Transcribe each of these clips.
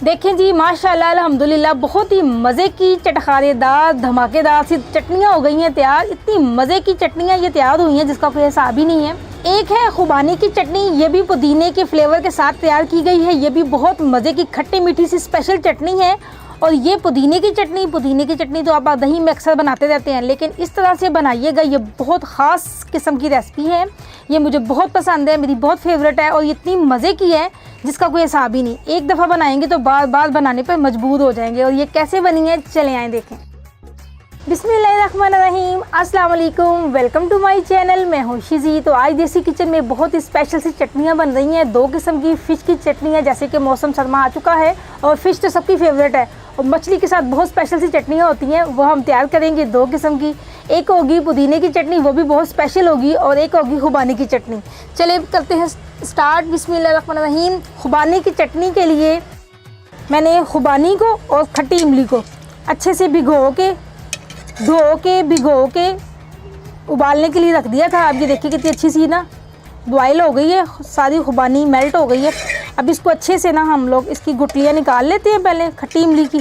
देखें जी माशाल्लाह अल्हम्दुलिल्लाह बहुत ही मज़े की चटखारेदार धमाकेदार सी चटनियाँ हो गई हैं तैयार। इतनी मज़े की चटनियाँ ये तैयार हुई हैं जिसका कोई हिसाब ही नहीं है। एक है खुबानी की चटनी, ये भी पुदीने के फ्लेवर के साथ तैयार की गई है। ये भी बहुत मज़े की खट्टी मीठी सी स्पेशल चटनी है। और ये पुदीने की चटनी तो आप दही में अक्सर बनाते रहते हैं, लेकिन इस तरह से बनाइएगा। ये बहुत ख़ास किस्म की रेसिपी है, ये मुझे बहुत पसंद है, मेरी बहुत फेवरेट है और ये इतनी मज़े की है जिसका कोई हिसाब ही नहीं। एक दफ़ा बनाएंगे तो बार बार बनाने पर मजबूर हो जाएंगे। और ये कैसे बनी है चले आएँ देखें। बिस्मिल्लाहिर्रहमानिर्रहीम, अस्सलाम वालेकुम, वेलकम टू माय चैनल। मैं हूँ शिज़ी। तो आज देसी किचन में बहुत ही स्पेशल सी चटनियाँ बन रही हैं। दो किस्म की फ़िश की चटनी है, जैसे कि मौसम सरमा आ चुका है और फ़िश तो सबकी फेवरेट है। और मछली के साथ बहुत स्पेशल सी चटनियाँ होती हैं, वो हम तैयार करेंगे दो किस्म की। एक होगी पुदीने की चटनी, वो भी बहुत स्पेशल होगी, और एक होगी खुबानी की चटनी। चले करते हैं स्टार्ट। बिस्मिल्लाहिर्रहमानिर्रहीम। खुबानी की चटनी के लिए मैंने खुबानी को और खट्टी इमली को अच्छे से धो के उबालने के लिए रख दिया था। अब ये देखिए कितनी अच्छी सी ना बॉयल हो गई है, सारी खुबानी मेल्ट हो गई है। अब इसको अच्छे से ना हम लोग इसकी गुठलियाँ निकाल लेते हैं पहले खट्टी इमली की,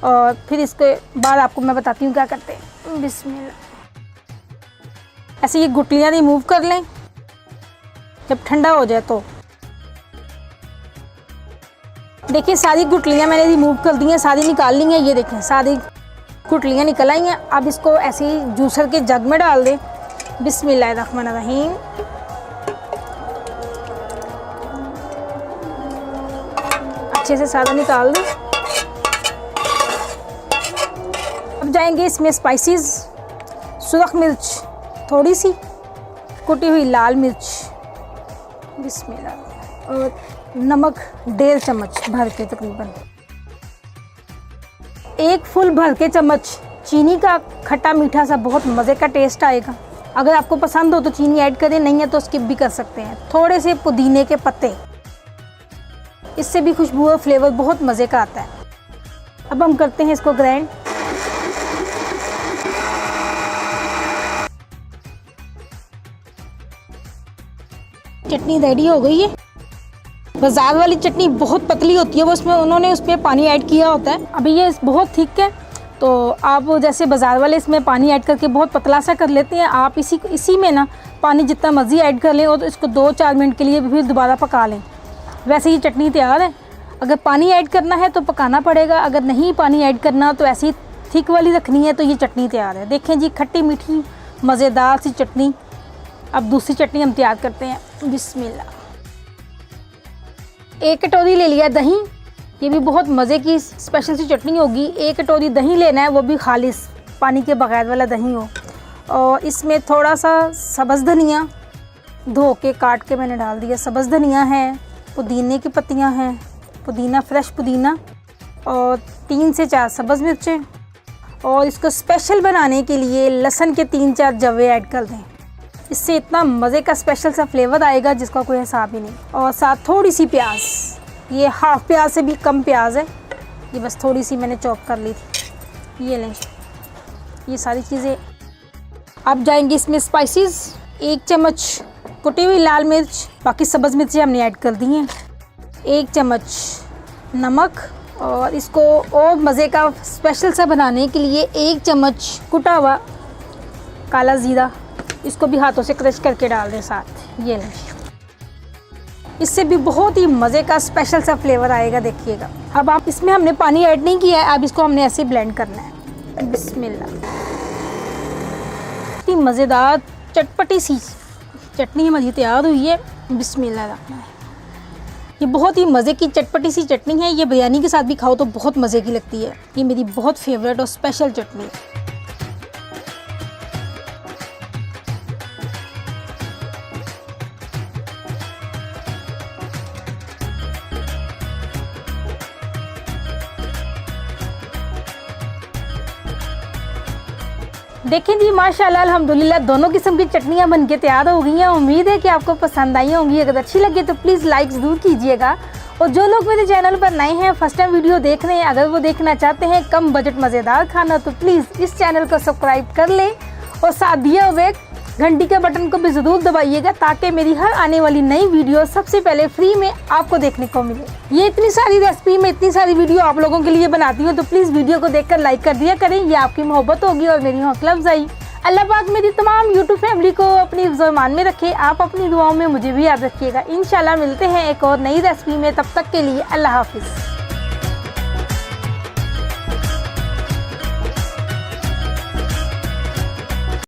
और फिर इसके बाद आपको मैं बताती हूँ क्या करते हैं। बिस्मिल्लाह। ऐसे ये गुठलियाँ रिमूव कर लें जब ठंडा हो जाए तो। देखिए सारी गुठलियाँ मैंने रिमूव कर दी हैं, सारी निकाल ली हैं। ये देखें सारी गुठलियाँ निकल आई हैं। अब इसको ऐसे ही जूसर के जग में डाल दें। बिस्मिल्लाहिर्रहमानिर्रहीम। अच्छे से सारा निकाल दें। अब जाएंगे इसमें स्पाइसेस। सुरख मिर्च थोड़ी सी, कुटी हुई लाल मिर्च, बिस्मिल्लाह, और नमक 1.5 चम्मच भर के, तकरीबन 1 फुल भर के चम्मच चीनी का खट्टा मीठा सा बहुत मज़े का टेस्ट आएगा। अगर आपको पसंद हो तो चीनी ऐड करें, नहीं है तो स्किप भी कर सकते हैं। थोड़े से पुदीने के पत्ते, इससे भी खुशबू और फ्लेवर बहुत मज़े का आता है। अब हम करते हैं इसको ग्राइंड। चटनी रेडी हो गई है। बाज़ार वाली चटनी बहुत पतली होती है, वो उन्होंने उसमें पानी ऐड किया होता है। अभी ये बहुत थिक है, तो आप जैसे बाज़ार वाले इसमें पानी ऐड करके बहुत पतला सा कर लेते हैं, आप इसी में ना पानी जितना मर्जी ऐड कर लें और इसको 2-4 मिनट के लिए फिर दोबारा पका लें। वैसे ही चटनी तैयार है। अगर पानी ऐड करना है तो पकाना पड़ेगा, अगर नहीं पानी ऐड करना तो ऐसी थिक वाली रखनी है तो ये चटनी तैयार है। देखें जी खट्टी मीठी मज़ेदार सी चटनी। अब दूसरी चटनी हम तैयार करते हैं। बिस्मिल्लाह। 1 कटोरी ले लिया दही, ये भी बहुत मज़े की स्पेशल सी चटनी होगी। 1 कटोरी दही लेना है, वो भी खालिस पानी के बगैर वाला दही हो। और इसमें थोड़ा सा सब्ज़ धनिया धो के काट के मैंने डाल दिया। सब्ज़ धनिया है, पुदीने की पत्तियां हैं, पुदीना फ्रेश पुदीना, और 3 से 4 सब्ज़ मिर्चें। और इसको स्पेशल बनाने के लिए लहसुन के 3-4 जवे ऐड कर दें। इससे इतना मज़े का स्पेशल सा फ्लेवर आएगा जिसका कोई हिसाब ही नहीं। और साथ थोड़ी सी प्याज, ये हाफ़ प्याज से भी कम प्याज है, ये बस थोड़ी सी मैंने चॉप कर ली थी। ये लें ये सारी चीज़ें। अब जाएंगे इसमें स्पाइसेस। 1 चम्मच कुटी हुई लाल मिर्च, बाकी सब्ज़ मिर्चें हमने ऐड कर दी हैं। 1 चम्मच नमक, और इसको और मज़े का स्पेशल सा बनाने के लिए 1 चम्मच कुटा हुआ काला ज़ीरा, इसको भी हाथों से क्रश करके डाल दें साथ। ये लें, इससे भी बहुत ही मज़े का स्पेशल सा फ्लेवर आएगा, देखिएगा। अब आप इसमें हमने पानी ऐड नहीं किया है, अब इसको हमने ऐसे ब्लेंड करना है। बिस्मिल्लाह। इतनी मज़ेदार चटपटी सी चटनी हमारी तैयार हुई है। बिस्मिल्लाह। ये बहुत ही मज़े की चटपटी सी चटनी है, ये बिरयानी के साथ भी खाओ तो बहुत मज़े की लगती है। ये मेरी बहुत फेवरेट और स्पेशल चटनी है। देखें जी माशाल्लाह अल्हम्दुलिल्लाह दोनों किस्म की चटनियाँ बनके तैयार हो गई हैं। उम्मीद है कि आपको पसंद आई होंगी। अगर अच्छी लगे तो प्लीज़ लाइक ज़रूर कीजिएगा। और जो लोग मेरे चैनल पर नए हैं, फर्स्ट टाइम वीडियो देख रहे हैं, अगर वो देखना चाहते हैं कम बजट मज़ेदार खाना, तो प्लीज़ इस चैनल को सब्सक्राइब कर लें और साथ दिए हुए घंटी के बटन को भी ज़रूर दबाइएगा ताकि मेरी हर आने वाली नई वीडियो सबसे पहले फ्री में आपको देखने को मिले। ये इतनी सारी रेसिपी में इतनी सारी वीडियो आप लोगों के लिए बनाती हूँ, तो प्लीज़ वीडियो को देखकर लाइक कर दिया करें। ये आपकी मोहब्बत होगी और मेरी हौसला अफजाई। अल्लाह पाक मेरी तमाम यूट्यूब फैमिली को अपनी ज़मान में रखे। आप अपनी दुआओं में मुझे भी याद रखिएगा। इंशाल्लाह मिलते हैं एक और नई रेसिपी में, तब तक के लिए अल्लाह हाफिज़।